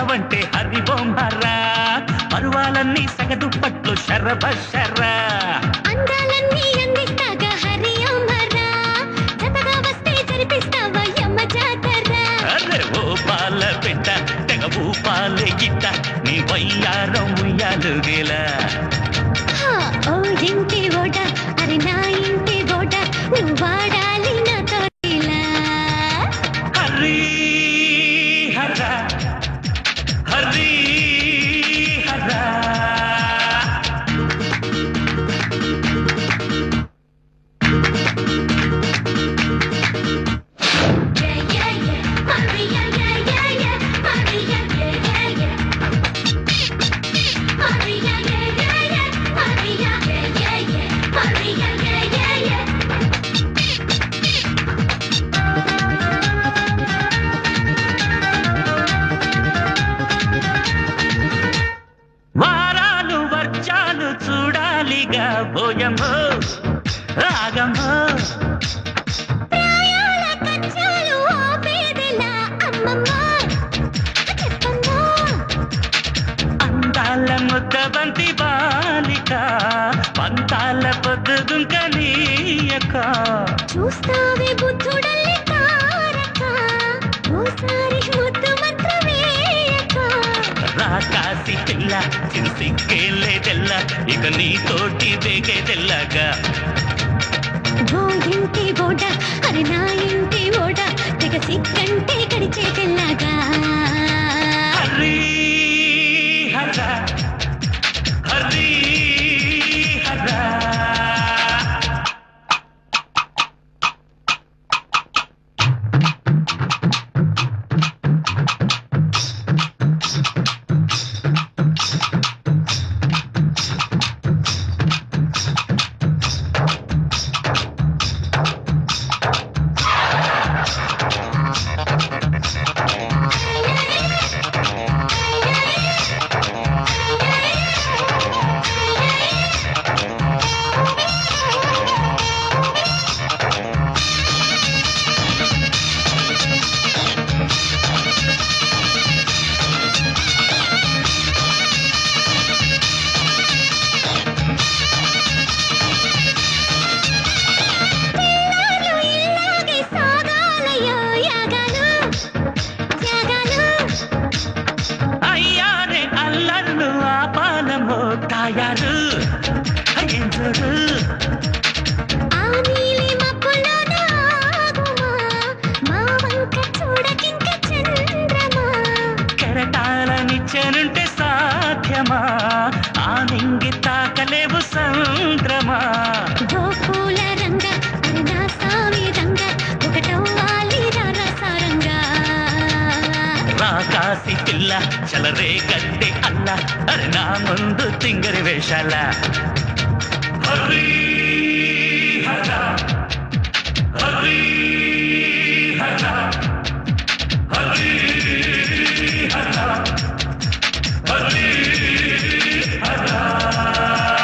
పడ్డావంటే హరి ఓం హర పరువాలన్నీ సగటు పట్లు శరభశర అందాలన్నీ అందిస్తాగా హరి ఓం హర జతగా వస్తే జరిపిస్తావా యమ్మ జాతర అరే ఓ పాల పెట్ట తెగ ఊపాలే గిట్ట నీ వయ్యారం ఉయ్యాలుగేలా ఓ ఇంటి ఓట అరే నా ఇంటి ఓట నువ్వు వాడాలి నాతో ఇలా హరి హర హరి హర వారాలు వర్షాలు చూడాలిగా భోజమో రాగమో ప్రాయాల కచ్చాలు ఆపేదెలా అమ్మమ్మ చెప్పమ్మా అందాల ముద్దబంతి బాలిక పంతాల పొద్దుదుంక నీయక చూస్తావే బుద్ధుడల్లి తారక ఓసారి ముద్దు మంత్రమేయక రాకాసి పిల్ల సిగ్గేలేదెల్ల ఇక నీతోటి వేగేదెల్లగా ఓ ఇంటి ఓట అరే నా ఇంటి ఓట తెగ సిగ్గంటే గడిచేదెల్లాగా హరి హర హరి హర పిల్లాలు ఇల్లాగే సాగాలయ్యో యాగాలు యాగాలు అయ్యారే అల్లర్లు ఆపాలమో తాయారు అయ్యంజోడు ఆ నీలి మబ్బులోన ఆగుమా మా వంక చూడకింక చంద్రమా కెరటాలనిచ్చనుంటే సాధ్యమా ఆ నింగి తాకలేవు సంద్రమా గోకుల రంగ అరే నా సామి రంగ ఒకటవ్వాలి రాసారంగా రాకాసి పిల్ల చలరే గడ్డి అల్ల అరే నా ముందు తింగరి వేషాల హరి హర హరి హర